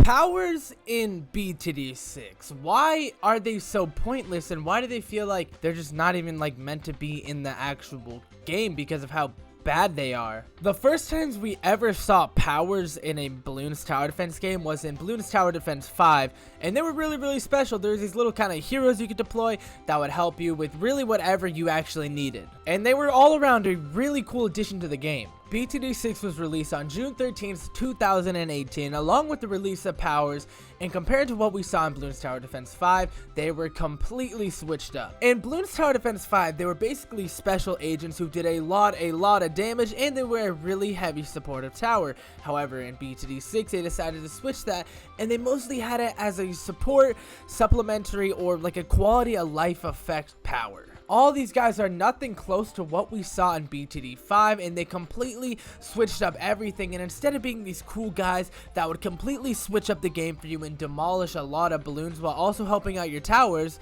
Powers in BTD6, why are they so pointless, and why do they feel like they're just not even like meant to be in the actual game because of how bad they are? The first times we ever saw powers in a Bloons Tower Defense game was in Bloons Tower Defense 5, and they were really special. There's these little kind of heroes you could deploy that would help you with really whatever you actually needed, and they were all around a really cool addition to the game. BTD6 was released on June 13th, 2018, along with the release of powers, and compared to what we saw in Bloons Tower Defense 5, they were completely switched up. In Bloons Tower Defense 5, they were basically special agents who did a lot of damage, and they were a really heavy supportive tower. However, in BTD6, they decided to switch that, and they mostly had it as a support, supplementary, or like a quality of life effect power. All these guys are nothing close to what we saw in BTD5, and they completely switched up everything, and instead of being these cool guys that would completely switch up the game for you and demolish a lot of balloons while also helping out your towers,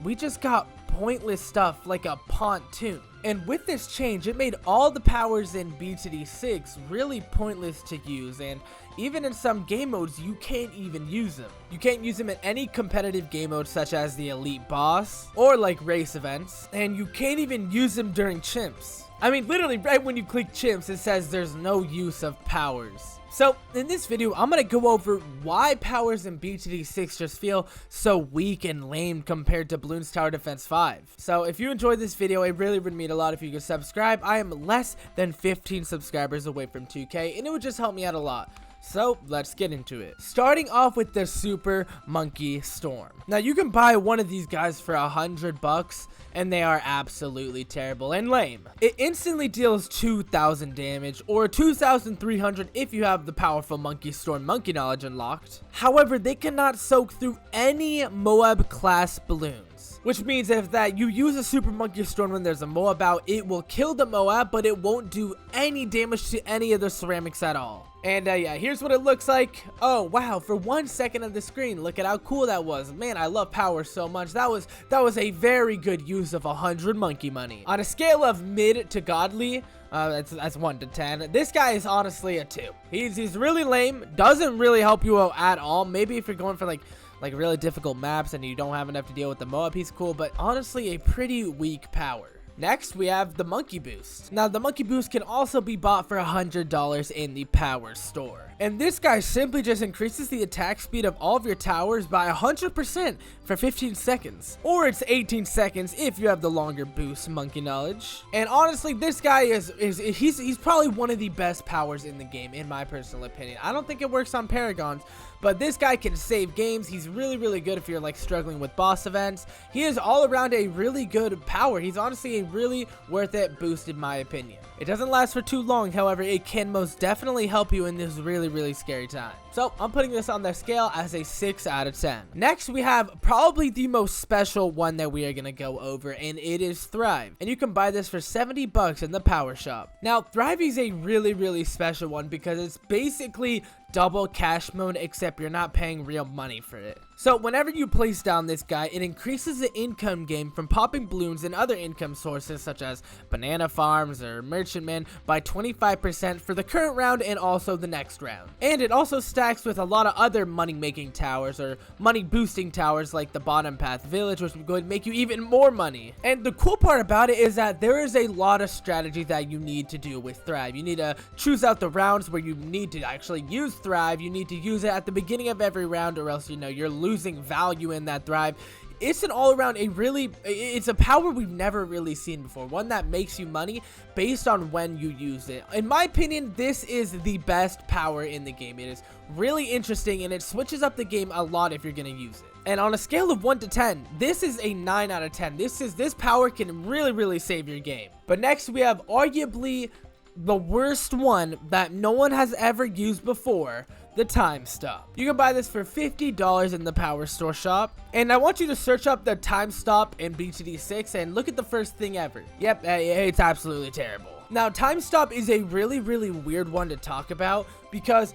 we just got pointless stuff like a pontoon. And with this change, it made all the powers in BTD6 really pointless to use, and even in some game modes, you can't even use them. You can't use them in any competitive game mode such as the Elite Boss or like race events, and you can't even use them during chimps. I mean, literally right when you click chimps, it says there's no use of powers. So in this video, I'm going to go over why powers in BTD6 just feel so weak and lame compared to Bloons Tower Defense 5. So if you enjoyed this video, it really would mean a lot if you could subscribe. I am less than 15 subscribers away from 2K, and it would just help me out a lot. So let's get into it. Starting off with the Super Monkey Storm. Now you can buy one of these guys for $100, and they are absolutely terrible and lame. It instantly deals 2,000 damage, or 2,300 if you have the powerful Monkey Storm Monkey Knowledge unlocked. However, they cannot soak through any MOAB class balloons, which means if that you use a Super Monkey Storm when there's a MOAB out, it will kill the MOAB, but it won't do any damage to any of the ceramics at all. And yeah, here's what it looks like. Oh wow, for 1 second of the screen, look at how cool that was. Man, I love power so much. That was a very good use of 100 monkey money. On a scale of mid to godly, that's 1 to 10. This guy is honestly a 2. He's really lame, doesn't really help you out at all. Maybe if you're going for like really difficult maps and you don't have enough to deal with the MOAB, he's cool, but honestly a pretty weak power. Next, we have the Monkey Boost. Now, the Monkey Boost can also be bought for $100 in the Power Store. And this guy simply just increases the attack speed of all of your towers by 100% for 15 seconds. Or it's 18 seconds if you have the longer boost Monkey Knowledge. And honestly, this guy he's probably one of the best powers in the game, in my personal opinion. I don't think it works on Paragons, but this guy can save games. He's really good if you're like struggling with boss events. He is all around a really good power. He's honestly a really worth it boost in my opinion. It doesn't last for too long, however, it can most definitely help you in this really scary time. So I'm putting this on their scale as a 6 out of 10. Next, we have probably the most special one that we are going to go over, and it is Thrive. And you can buy this for $70 in the Power Shop. Now, Thrive is a really special one because it's basically double cash mode, except you're not paying real money for it. So whenever you place down this guy, it increases the income gain from popping balloons and other income sources such as banana farms or merchantmen by 25% for the current round and also the next round. And it also stacks with a lot of other money making towers or money boosting towers like the Bottom Path Village, which would make you even more money. And the cool part about it is that there is a lot of strategy that you need to do with Thrive. You need to choose out the rounds where you need to actually use Thrive. You need to use it at the beginning of every round, or else you're losing value in that Thrive. It's an all-around it's a power we've never really seen before, one that makes you money based on when you use it. In my opinion, this is the best power in the game. It is really interesting, and it switches up the game a lot if you're going to use it. And on a scale of 1 to 10, this is a 9 out of 10. This power can really save your game. But next, we have arguably the worst one that no one has ever used before, the Time Stop. You can buy this for $50 in the Power Store shop, and I want you to search up the Time Stop in BTD6 and look at the first thing ever. Yep, it's absolutely terrible. Now, Time Stop is a really weird one to talk about because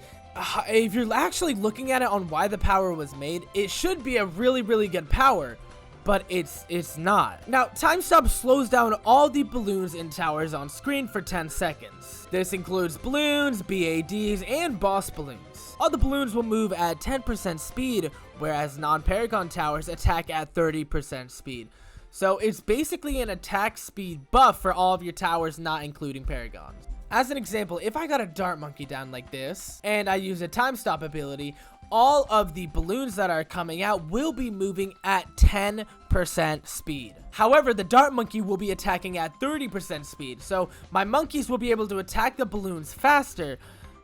if you're actually looking at it on why the power was made, it should be a really good power, but it's not. Now, Time Stop slows down all the balloons and towers on screen for 10 seconds. This includes balloons, BADs, and boss balloons. All the balloons will move at 10% speed, whereas non-Paragon towers attack at 30% speed. So it's basically an attack speed buff for all of your towers, not including Paragons. As an example, if I got a dart monkey down like this, and I use a time stop ability, all of the balloons that are coming out will be moving at 10% speed. However, the dart monkey will be attacking at 30% speed, so my monkeys will be able to attack the balloons faster.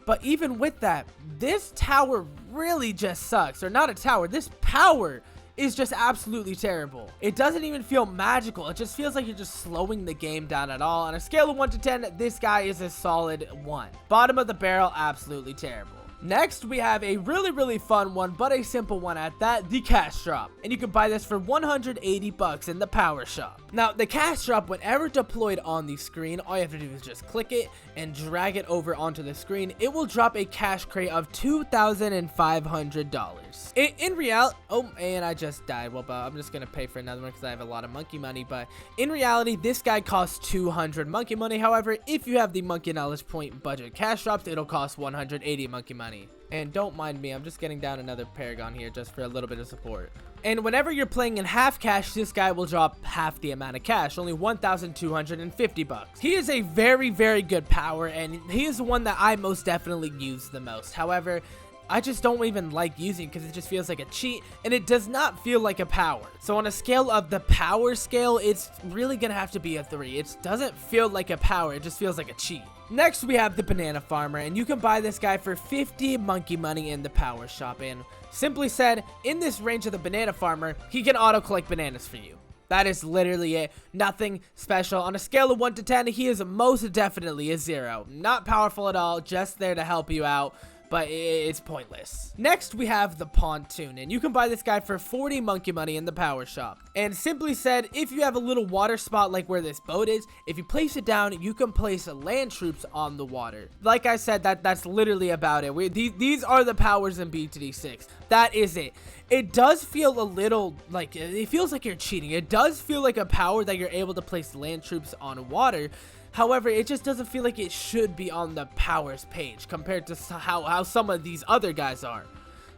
But even with that, this tower really just sucks. Or not a tower, this power is just absolutely terrible. It doesn't even feel magical. It just feels like you're just slowing the game down at all. On a scale of 1 to 10, this guy is a solid 1. Bottom of the barrel, absolutely terrible. Next, we have a really fun one, but a simple one at that, the cash drop. And you can buy this for 180 bucks in the power shop. Now, the cash drop, whenever deployed on the screen, all you have to do is just click it and drag it over onto the screen. It will drop a cash crate of $2,500. In reality, oh, and I just died. Well, but I'm just going to pay for another one because I have a lot of monkey money. But in reality, this guy costs 200 monkey money. However, if you have the monkey knowledge point budget cash drops, it'll cost 180 monkey money. And don't mind me, I'm just getting down another Paragon here just for a little bit of support. And whenever you're playing in half cash, this guy will drop half the amount of cash, only 1,250 bucks. He is a very good power, and he is the one that I most definitely use the most. However, I just don't even like using it because it just feels like a cheat, and it does not feel like a power. So on a scale of the power scale, it's really gonna have to be a 3. It doesn't feel like a power, it just feels like a cheat. Next, we have the banana farmer, and you can buy this guy for 50 monkey money in the power shop. And simply said, in this range of the banana farmer, he can auto collect bananas for you. That is literally it. Nothing special. On a scale of 1 to 10, he is most definitely a 0. Not powerful at all, just there to help you out, but it's pointless. Next, we have the pontoon, and you can buy this guy for 40 monkey money in the power shop. And simply said, if you have a little water spot like where this boat is, if you place it down, you can place land troops on the water. Like I said, that's literally about it. These are the powers in BTD6. That is it. It does feel a little like, it feels like you're cheating. It does feel like a power that you're able to place land troops on water. However, it just doesn't feel like it should be on the powers page compared to how some of these other guys are.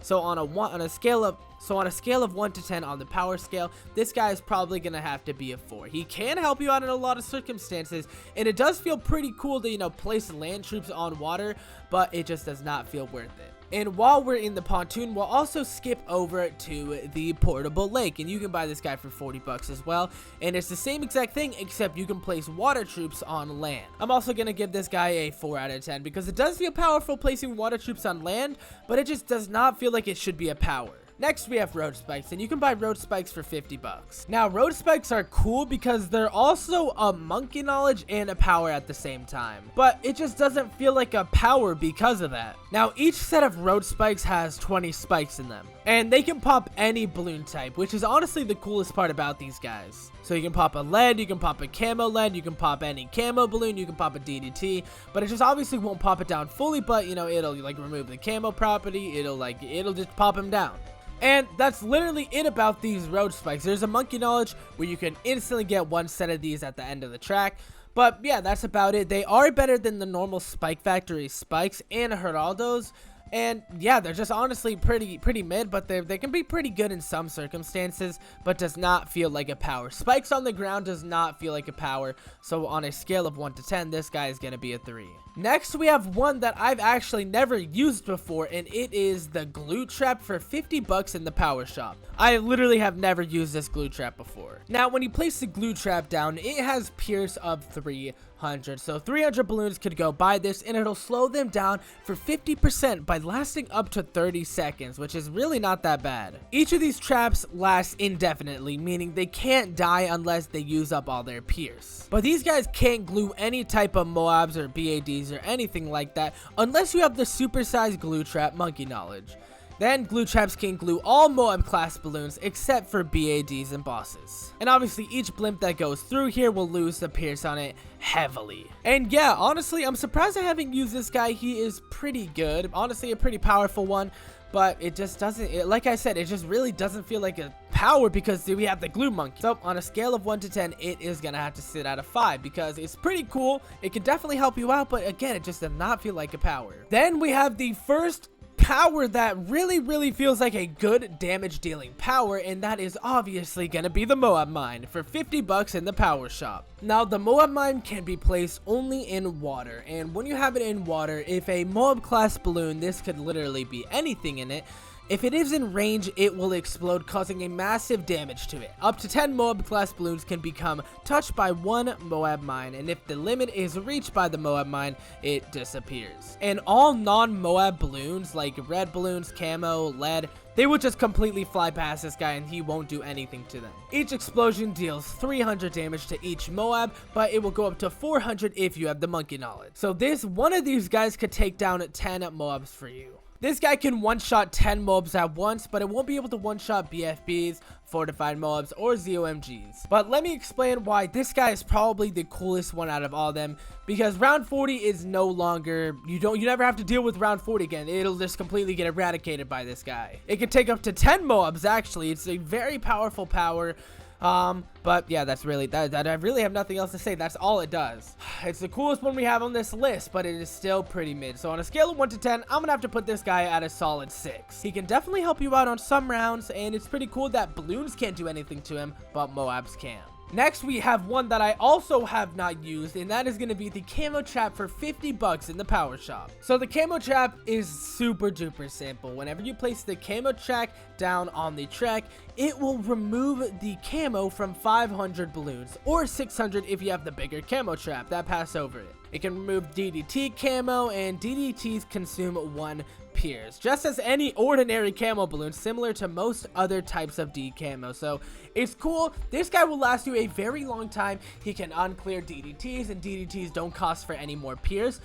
So on a scale of 1 to 10 on the power scale, this guy is probably gonna have to be a 4. He can help you out in a lot of circumstances, and it does feel pretty cool to, you know, place land troops on water, but it just does not feel worth it. And while we're in the pontoon, we'll also skip over to the portable lake, and you can buy this guy for 40 bucks as well. And it's the same exact thing, except you can place water troops on land. I'm also going to give this guy a 4 out of 10 because it does feel powerful placing water troops on land, but it just does not feel like it should be a power. Next, we have road spikes, and you can buy road spikes for 50 bucks. Now, road spikes are cool because they're also a monkey knowledge and a power at the same time, but it just doesn't feel like a power because of that. Now, each set of road spikes has 20 spikes in them, and they can pop any balloon type, which is honestly the coolest part about these guys. So you can pop a lead, you can pop a camo lead, you can pop any camo balloon, you can pop a DDT, but it just obviously won't pop it down fully, but you know, it'll like remove the camo property, it'll just pop him down. And that's literally it about these road spikes. There's a monkey knowledge where you can instantly get one set of these at the end of the track. But yeah, that's about it. They are better than the normal Spike Factory spikes and Geraldo's. And yeah, they're just honestly pretty mid, but they can be pretty good in some circumstances, but does not feel like a power. Spikes on the ground does not feel like a power. So on a scale of 1 to 10, this guy is going to be a 3. Next, we have one that I've actually never used before, and it is the glue trap for 50 bucks in the power shop. I literally have never used this glue trap before. Now, when you place the glue trap down, it has Pierce of 300. So 300 balloons could go by this, and it'll slow them down for 50% by lasting up to 30 seconds, which is really not that bad. Each of these traps lasts indefinitely, meaning they can't die unless they use up all their Pierce. But these guys can't glue any type of MOABs or BADs or anything like that unless you have the supersized glue trap monkey knowledge. Then glue traps can glue all MOAB class balloons except for BADs and bosses. And obviously each blimp that goes through here will lose the Pierce on it heavily. And yeah, honestly, I'm surprised I haven't used this guy. He is pretty good. Honestly, a pretty powerful one. But it just doesn't, like I said, it just really doesn't feel like a power because we have the glue monkey. So on a scale of 1 to 10, it is going to have to sit at a 5 because it's pretty cool. It can definitely help you out, but again, it just does not feel like a power. Then we have the first power that really feels like a good damage dealing power, and that is obviously gonna be the MOAB mine for 50 bucks in the power shop. Now the MOAB mine can be placed only in water, and when you have it in water, if a MOAB class balloon, this could literally be anything in it, if it is in range, it will explode, causing a massive damage to it. Up to 10 MOAB class balloons can become touched by one MOAB mine, and if the limit is reached by the MOAB mine, it disappears. And all non-MOAB balloons, like red balloons, camo, lead, they will just completely fly past this guy and he won't do anything to them. Each explosion deals 300 damage to each MOAB, but it will go up to 400 if you have the monkey knowledge. So one of these guys could take down 10 MOABs for you. This guy can one-shot 10 MOABs at once, but it won't be able to one-shot BFBs, fortified MOABs, or ZOMGs. But let me explain why this guy is probably the coolest one out of all of them, because round 40 is no longer, you never have to deal with round 40 again. It'll just completely get eradicated by this guy. It can take up to 10 MOABs actually. It's a very powerful power. But yeah, that's really, that I really have nothing else to say. That's all it does. It's the coolest one we have on this list, but it is still pretty mid. So on a scale of 1 to 10, I'm gonna have to put this guy at a solid 6. He can definitely help you out on some rounds, and it's pretty cool that balloons can't do anything to him, but MOABs can. Next, we have one that I also have not used, and that is going to be the camo trap for 50 bucks in the power shop. So the camo trap is super duper simple. Whenever you place the camo track down on the track, it will remove the camo from 500 balloons, or 600 if you have the bigger camo trap that pass over it. It can remove DDT camo, and DDTs consume 1 Pierce, just as any ordinary camo balloon, similar to most other types of D camo. So it's cool. This guy will last you a very long time. He can unclear DDTs, and DDTs don't cost for any more Pierce.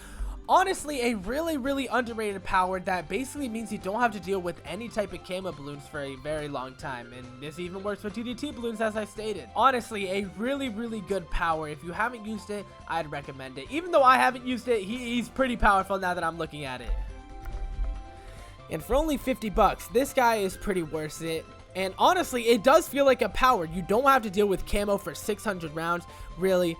Honestly, a really underrated power that basically means you don't have to deal with any type of camo balloons for a very long time, and this even works for DDT balloons, as I stated. Honestly, a really good power. If you haven't used it, I'd recommend it. Even though I haven't used it, he's pretty powerful now that I'm looking at it. And for only 50 bucks, this guy is pretty worth it. And honestly, it does feel like a power. You don't have to deal with camo for 600 rounds. Really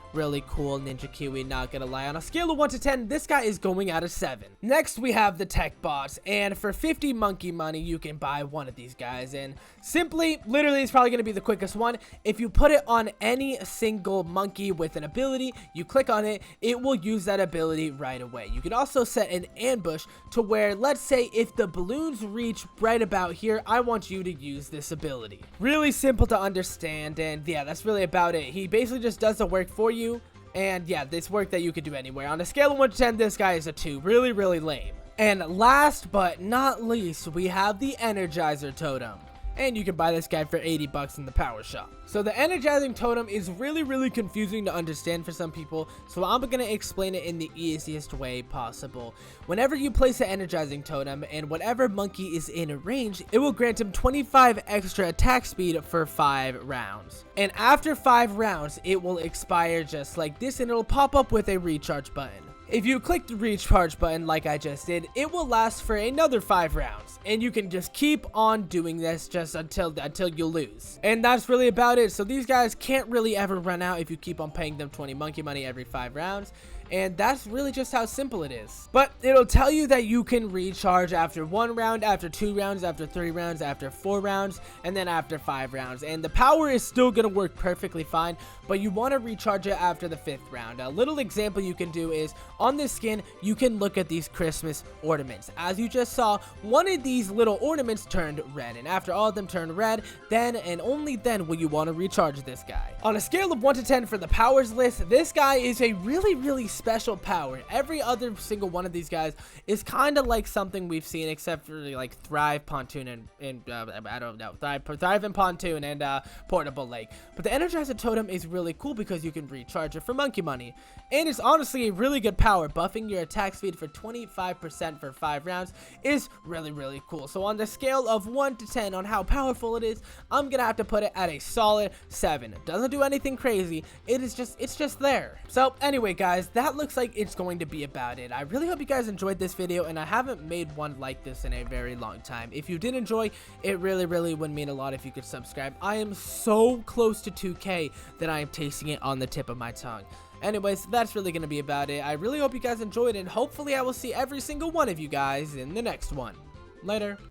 cool Ninja Kiwi, not gonna lie. On a scale of 1 to 10, this guy is going at a 7. Next, we have the tech boss, and for 50 monkey money, you can buy one of these guys. And simply, literally, it's probably gonna be the quickest one. If you put it on any single monkey with an ability, you click on it, it will use that ability right away. You can also set an ambush to where, let's say, if the balloons reach right about here, I want you to use this ability. Really simple to understand, and yeah, that's really about it. He basically just does the work for you, and yeah, this work that you could do anywhere. On a scale of 1 to 10, this guy is a 2. Really lame. And last but not least, we have the Energizer totem, and you can buy this guy for 80 bucks in the power shop. So the energizing totem is really confusing to understand for some people, so I'm gonna explain it in the easiest way possible. Whenever you place an energizing totem and whatever monkey is in range, it will grant him 25 extra attack speed for 5 rounds. And after 5 rounds, it will expire just like this, and it'll pop up with a recharge button. If you click the recharge button like I just did, it will last for another 5 rounds, and you can just keep on doing this just until you lose. And that's really about it. So these guys can't really ever run out if you keep on paying them 20 monkey money every 5 rounds. And that's really just how simple it is. But it'll tell you that you can recharge after 1 round, after 2 rounds, after 3 rounds, after 4 rounds, and then after 5 rounds. And the power is still going to work perfectly fine, but you want to recharge it after the 5th round. A little example you can do is, on this skin, you can look at these Christmas ornaments. As you just saw, one of these little ornaments turned red, and after all of them turn red, then and only then will you want to recharge this guy. On a scale of 1 to 10 for the powers list, this guy is a really special power. Every other single one of these guys is kind of like something we've seen, except for like Thrive, Pontoon, and I don't know, Thrive and Pontoon and Portable Lake. But the Energizer Totem is really cool because you can recharge it for monkey money, and it's honestly a really good power. Buffing your attack speed for 25% for 5 rounds is really cool. So on the scale of 1 to 10 on how powerful it is, I'm gonna have to put it at a solid 7. It doesn't do anything crazy. It's just there. So anyway, guys, that looks like it's going to be about it. I really hope you guys enjoyed this video, and I haven't made one like this in a very long time. If you did enjoy, it really would mean a lot if you could subscribe. I am so close to 2K that I am tasting it on the tip of my tongue. Anyways, that's really going to be about it. I really hope you guys enjoyed, and hopefully I will see every single one of you guys in the next one. Later.